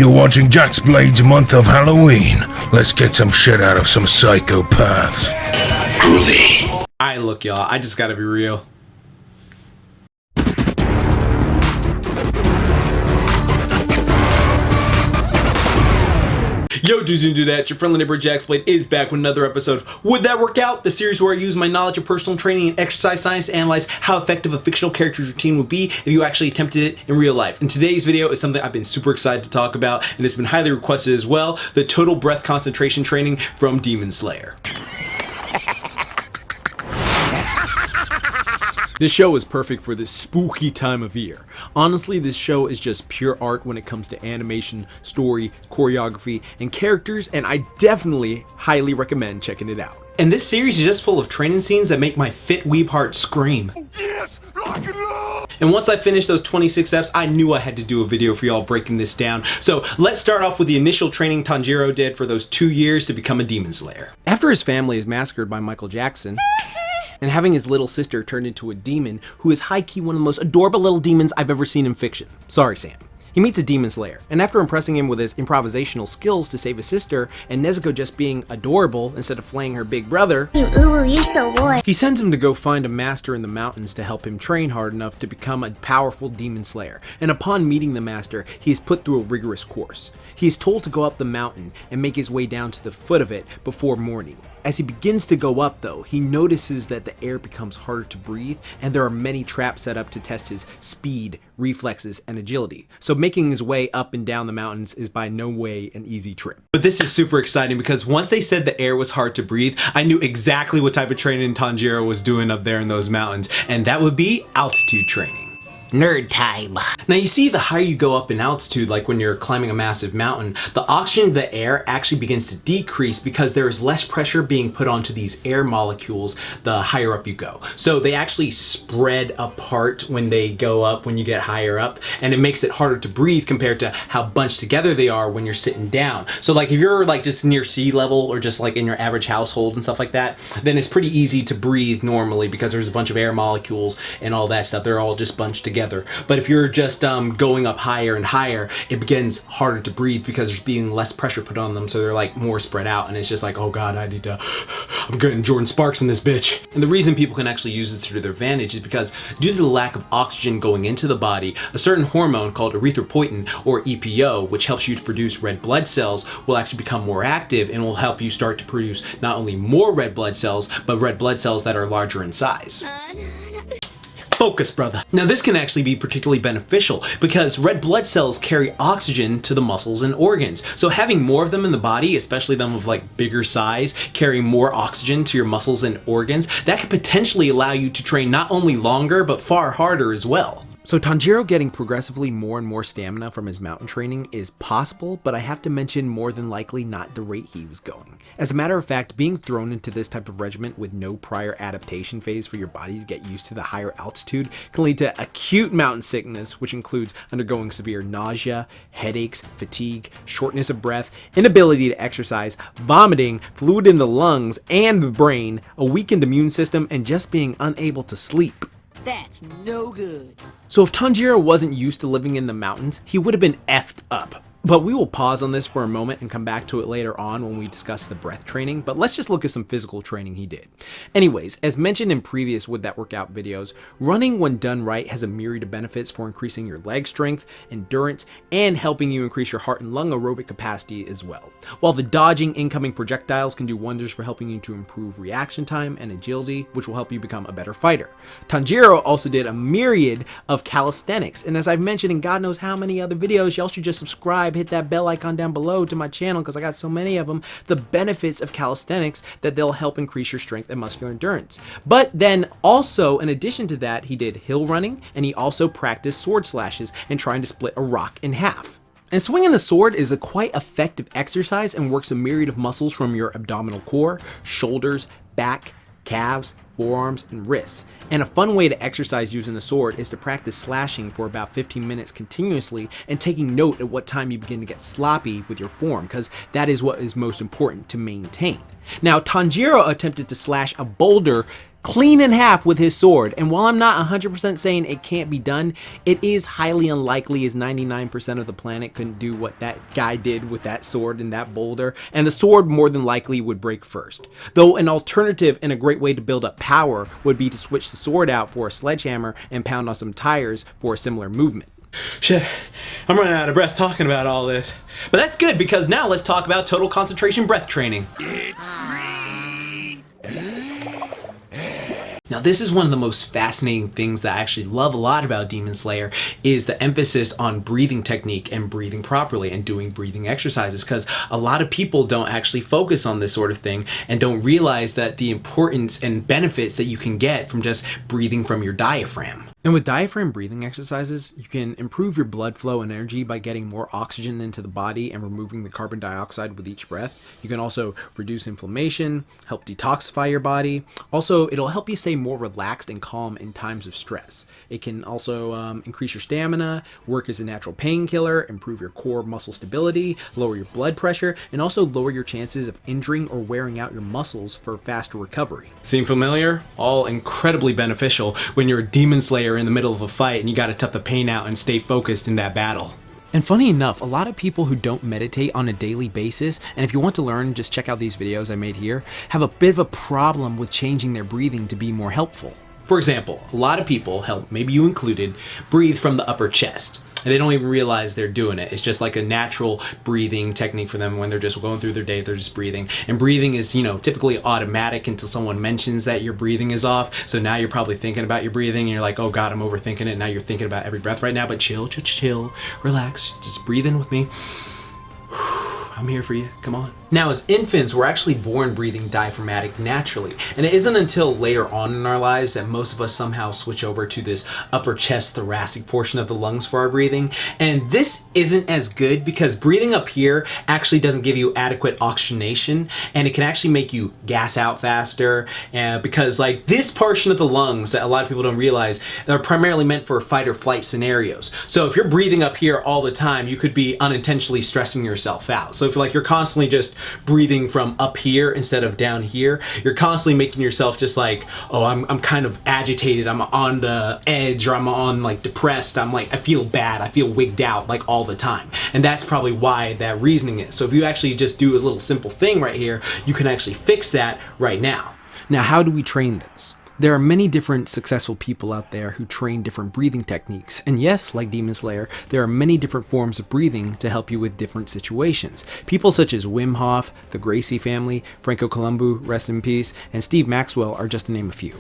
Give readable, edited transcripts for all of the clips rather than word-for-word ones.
You're watching Jack's Blade's month of Halloween. Let's get some shit out of some psychopaths. Groovy. Alright, look, y'all, I just gotta be real. Yo, dudes and dudettes, your friendly neighbor Jack's Blade is back with another episode of Would That Work Out? The series where I use my knowledge of personal training and exercise science to analyze how effective a fictional character's routine would be if you actually attempted it in real life. And today's video is something I've been super excited to talk about, and it's been highly requested as well, the total breath concentration training from Demon Slayer. This show is perfect for this spooky time of year. Honestly, this show is just pure art when it comes to animation, story, choreography, and characters, and I definitely highly recommend checking it out. And this series is just full of training scenes that make my fit weeb heart scream. Yes, rock and roll! And once I finished those 26 steps, I knew I had to do a video for y'all breaking this down. So let's start off with the initial training Tanjiro did for those 2 years to become a Demon Slayer. After his family is massacred by Michael Jackson, and having his little sister turned into a demon who is high-key one of the most adorable little demons I've ever seen in fiction. Sorry, Sam. He meets a Demon Slayer, and after impressing him with his improvisational skills to save his sister, and Nezuko just being adorable instead of flaying her big brother, you so boy. he sends him to go find a master in the mountains to help him train hard enough to become a powerful Demon Slayer. And upon meeting the master, he is put through a rigorous course. He is told to go up the mountain and make his way down to the foot of it before morning. As he begins to go up though, he notices that the air becomes harder to breathe, and there are many traps set up to test his speed, reflexes, and agility. So making his way up and down the mountains is by no way an easy trip. But this is super exciting because once they said the air was hard to breathe, I knew exactly what type of training Tanjiro was doing up there in those mountains, and that would be altitude training. Nerd time. Now you see, the higher you go up in altitude, like when you're climbing a massive mountain, the oxygen in the air actually begins to decrease because there is less pressure being put onto these air molecules the higher up you go. So they actually spread apart when they go up, when you get higher up, and it makes it harder to breathe compared to how bunched together they are when you're sitting down. So like if you're like just near sea level or just like in your average household and stuff like that, then it's pretty easy to breathe normally because there's a bunch of air molecules and all that stuff. They're all just bunched together. But if you're just going up higher and higher, it begins harder to breathe because there's being less pressure put on them, so they're like more spread out, and it's just like, oh god, I'm getting Jordan Sparks in this bitch. And the reason people can actually use this to their advantage is because due to the lack of oxygen going into the body, a certain hormone called erythropoietin, or EPO, which helps you to produce red blood cells, will actually become more active and will help you start to produce not only more red blood cells, but red blood cells that are larger in size. Focus, brother. Now this can actually be particularly beneficial because red blood cells carry oxygen to the muscles and organs. So having more of them in the body, especially them of like bigger size, carrying more oxygen to your muscles and organs, that could potentially allow you to train not only longer, but far harder as well. So Tanjiro getting progressively more and more stamina from his mountain training is possible, but I have to mention more than likely not the rate he was going. As a matter of fact, being thrown into this type of regimen with no prior adaptation phase for your body to get used to the higher altitude can lead to acute mountain sickness, which includes undergoing severe nausea, headaches, fatigue, shortness of breath, inability to exercise, vomiting, fluid in the lungs and the brain, a weakened immune system, and just being unable to sleep. That's no good. So if Tanjiro wasn't used to living in the mountains, he would have been effed up. But we will pause on this for a moment and come back to it later on when we discuss the breath training, but let's just look at some physical training he did. Anyways, as mentioned in previous Would That Work Out videos, running when done right has a myriad of benefits for increasing your leg strength, endurance, and helping you increase your heart and lung aerobic capacity as well. While the dodging incoming projectiles can do wonders for helping you to improve reaction time and agility, which will help you become a better fighter. Tanjiro also did a myriad of calisthenics, and as I've mentioned in God knows how many other videos, y'all should just subscribe, hit that bell icon down below to my channel because I got so many of them, the benefits of calisthenics that they'll help increase your strength and muscular endurance. But then also, in addition to that, he did hill running, and he also practiced sword slashes and trying to split a rock in half. And swinging a sword is a quite effective exercise and works a myriad of muscles from your abdominal core, shoulders, back, calves, forearms, and wrists. And a fun way to exercise using a sword is to practice slashing for about 15 minutes continuously and taking note at what time you begin to get sloppy with your form, because that is what is most important to maintain. Now, Tanjiro attempted to slash a boulder clean in half with his sword. And while I'm not 100% saying it can't be done, it is highly unlikely, as 99% of the planet couldn't do what that guy did with that sword and that boulder, and the sword more than likely would break first. Though an alternative and a great way to build up power would be to switch the sword out for a sledgehammer and pound on some tires for a similar movement. Shit, I'm running out of breath talking about all this. But that's good, because now let's talk about total concentration breath training. Now, this is one of the most fascinating things that I actually love a lot about Demon Slayer, is the emphasis on breathing technique and breathing properly and doing breathing exercises, because a lot of people don't actually focus on this sort of thing and don't realize that the importance and benefits that you can get from just breathing from your diaphragm. And with diaphragm breathing exercises, you can improve your blood flow and energy by getting more oxygen into the body and removing the carbon dioxide with each breath. You can also reduce inflammation, help detoxify your body. Also, it'll help you stay more relaxed and calm in times of stress. It can also increase your stamina, work as a natural painkiller, improve your core muscle stability, lower your blood pressure, and also lower your chances of injuring or wearing out your muscles for faster recovery. Seem familiar? All incredibly beneficial when you're a Demon Slayer in the middle of a fight and you gotta tough the pain out and stay focused in that battle. And funny enough, a lot of people who don't meditate on a daily basis, and if you want to learn, just check out these videos I made here, have a bit of a problem with changing their breathing to be more helpful. For example, a lot of people, hell, maybe you included, breathe from the upper chest. And they don't even realize they're doing it. It's just like a natural breathing technique for them when they're just going through their day, they're just breathing. And breathing is, typically automatic until someone mentions that your breathing is off. So now you're probably thinking about your breathing and you're like, oh God, I'm overthinking it. Now you're thinking about every breath right now, but chill, relax, just breathe in with me. I'm here for you, come on. Now, as infants, we're actually born breathing diaphragmatic naturally, and it isn't until later on in our lives that most of us somehow switch over to this upper chest thoracic portion of the lungs for our breathing. And this isn't as good because breathing up here actually doesn't give you adequate oxygenation, and it can actually make you gas out faster, because like this portion of the lungs that a lot of people don't realize are primarily meant for fight or flight scenarios. So if you're breathing up here all the time, you could be unintentionally stressing yourself out. So if you're constantly just breathing from up here instead of down here, you're constantly making yourself just like, oh, I'm kind of agitated, I'm on the edge, or I'm on like depressed, I feel bad, I feel wigged out like all the time. And that's probably why that reasoning is. So if you actually just do a little simple thing right here, you can actually fix that right now. Now, how do we train this? There are many different successful people out there who train different breathing techniques, and yes, like Demon Slayer, there are many different forms of breathing to help you with different situations. People such as Wim Hof, the Gracie family, Franco Columbu, rest in peace, and Steve Maxwell are just to name a few.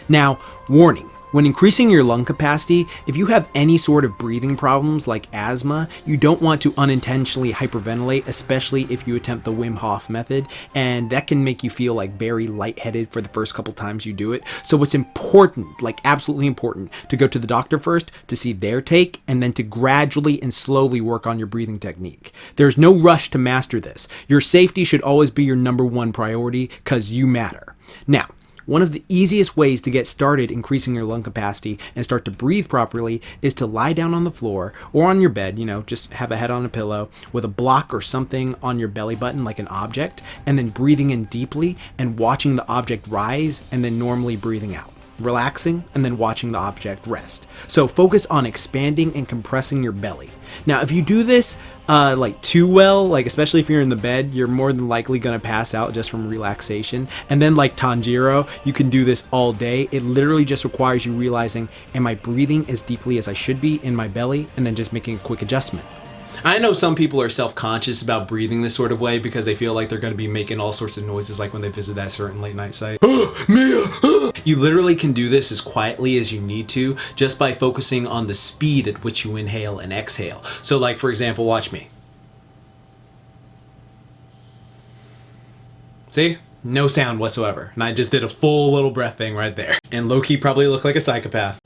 Now, warning. When increasing your lung capacity, if you have any sort of breathing problems like asthma, you don't want to unintentionally hyperventilate, especially if you attempt the Wim Hof method, and that can make you feel like very lightheaded for the first couple times you do it. So it's important, like absolutely important, to go to the doctor first to see their take, and then to gradually and slowly work on your breathing technique. There's no rush to master this. Your safety should always be your #1 priority, because you matter. Now, one of the easiest ways to get started increasing your lung capacity and start to breathe properly is to lie down on the floor or on your bed, just have a head on a pillow with a block or something on your belly button like an object, and then breathing in deeply and watching the object rise, and then normally breathing out. Relaxing, and then watching the object rest. So focus on expanding and compressing your belly. Now, if you do this too well, especially if you're in the bed, you're more than likely gonna pass out just from relaxation. And then like Tanjiro, you can do this all day. It literally just requires you realizing, am I breathing as deeply as I should be in my belly? And then just making a quick adjustment. I know some people are self-conscious about breathing this sort of way because they feel like they're going to be making all sorts of noises like when they visit that certain late night site. You literally can do this as quietly as you need to just by focusing on the speed at which you inhale and exhale. So like, for example, watch me. See? No sound whatsoever. And I just did a full little breath thing right there. And low-key probably look like a psychopath.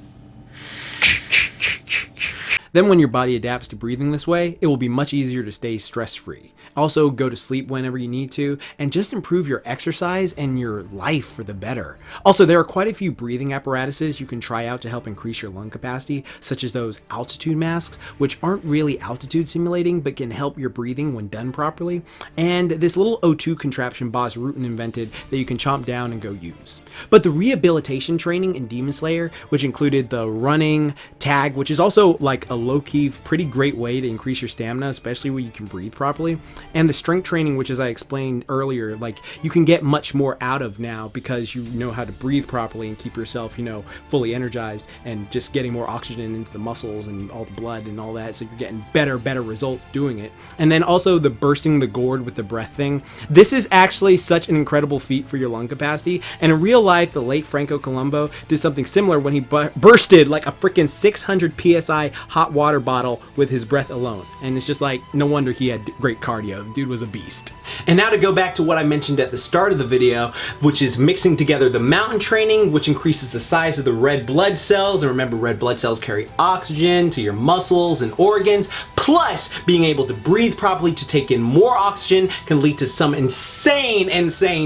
Then when your body adapts to breathing this way, it will be much easier to stay stress-free. Also, go to sleep whenever you need to, and just improve your exercise and your life for the better. Also, there are quite a few breathing apparatuses you can try out to help increase your lung capacity, such as those altitude masks, which aren't really altitude simulating, but can help your breathing when done properly, and this little O2 contraption Boss Rutan invented that you can chomp down and go use. But the rehabilitation training in Demon Slayer, which included the running, tag, which is also like a low-key, pretty great way to increase your stamina, especially when you can breathe properly, and the strength training, which, as I explained earlier, like you can get much more out of now because you know how to breathe properly and keep yourself, you know, fully energized and just getting more oxygen into the muscles and all the blood and all that, so you're getting better results doing it. And then also the bursting the gourd with the breath thing. This is actually such an incredible feat for your lung capacity, and in real life, the late Franco Columbo did something similar when he bursted like a freaking 600 psi hot water bottle with his breath alone. And it's just like, no wonder he had great cardio. The dude was a beast. And now to go back to what I mentioned at the start of the video, which is mixing together the mountain training, which increases the size of the red blood cells. And remember, red blood cells carry oxygen to your muscles and organs, plus being able to breathe properly to take in more oxygen can lead to some insane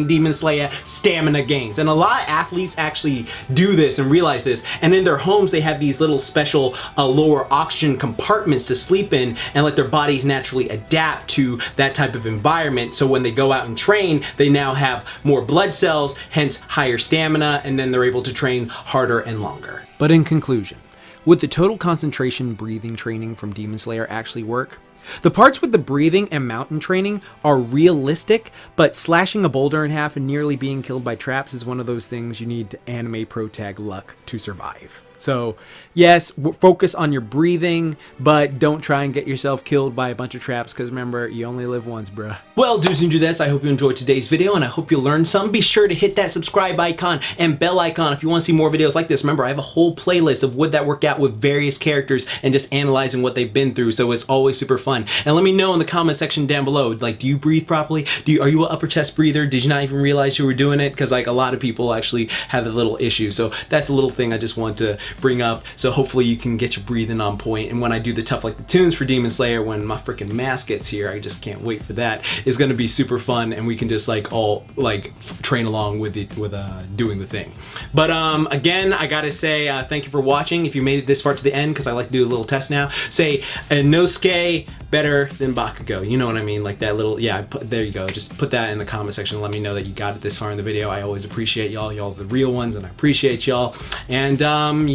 Demon Slayer stamina gains. And a lot of athletes actually do this and realize this. And in their homes, they have these little special lower oxygen compartments to sleep in and let their bodies naturally adapt to that type of environment. So when they go out and train, they now have more blood cells, hence higher stamina, and then they're able to train harder and longer. But in conclusion, would the total concentration breathing training from Demon Slayer actually work? The parts with the breathing and mountain training are realistic, but slashing a boulder in half and nearly being killed by traps is one of those things you need anime pro tag luck to survive. So yes, focus on your breathing, but don't try and get yourself killed by a bunch of traps, because remember, you only live once, bruh. Well, dudes and dudettes, I hope you enjoyed today's video, and I hope you learned some. Be sure to hit that subscribe icon and bell icon if you want to see more videos like this. Remember, I have a whole playlist of would that work out with various characters and just analyzing what they've been through, so it's always super fun. And let me know in the comment section down below, like, do you breathe properly? Are you an upper chest breather? Did you not even realize you were doing it? Because like a lot of people actually have a little issue, so that's a little thing I just want to bring up. So hopefully you can get your breathing on point. And when I do the Tough Like the Tunes for Demon Slayer, when my freaking mask gets here, I just can't wait for that. It's gonna be super fun, and we can just like all like train along with it, with doing the thing. But again, I gotta say thank you for watching. If you made it this far to the end, because I like to do a little test now, say Inosuke better than Bakugo. You know what I mean? Like that little, yeah, there you go. Just put that in the comment section and let me know that you got it this far in the video. I always appreciate y'all. Y'all are the real ones, and I appreciate y'all. And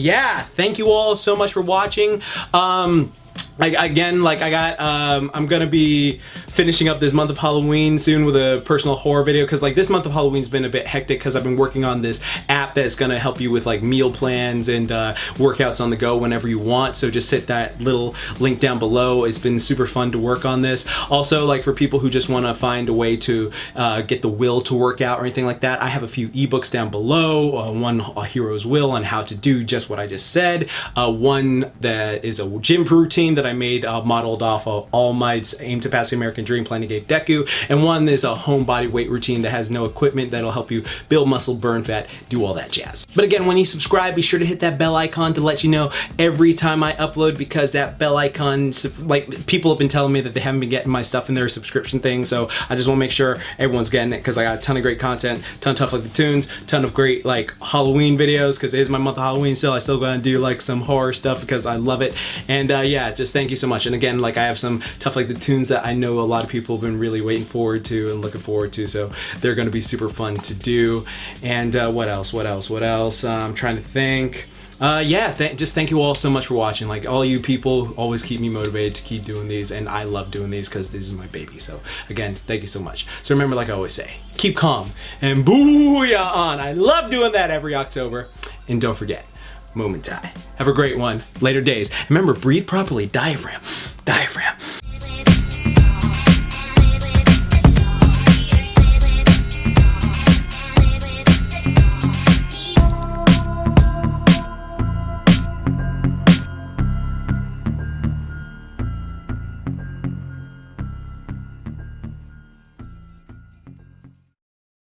yeah, thank you all so much for watching. I'm gonna be finishing up this month of Halloween soon with a personal horror video, because like this month of Halloween's been a bit hectic because I've been working on this app that's gonna help you with like meal plans and workouts on the go whenever you want. So just hit that little link down below. It's been super fun to work on this. Also, like for people who just want to find a way to get the will to work out or anything like that, I have a few ebooks down below. One, A Hero's Will, on how to do just what I just said. One that is a gym routine that I made modeled off of All Might's Aim to Pass the American Dream plan to give Deku, and one is a home body weight routine that has no equipment that'll help you build muscle, burn fat, do all that jazz. But again, when you subscribe, be sure to hit that bell icon to let you know every time I upload, because that bell icon, like people have been telling me that they haven't been getting my stuff in their subscription thing, so I just want to make sure everyone's getting it, because I got a ton of great content, ton of Tough Like the Tunes, ton of great like Halloween videos, because it is my month of Halloween still. I still gonna do like some horror stuff because I love it. And yeah, just thank you so much. And again, like I have some Tough Like the Tunes that I know a lot of people have been really waiting forward to and looking forward to, so they're going to be super fun to do. And what else? I'm trying to think. Yeah, just thank you all so much for watching. Like all you people always keep me motivated to keep doing these, and I love doing these because this is my baby. So again, thank you so much. So remember, like I always say, keep calm and booyah on. I love doing that every October. And don't forget, Momentai. Have a great one. Later days. Remember, breathe properly. Diaphragm. Diaphragm.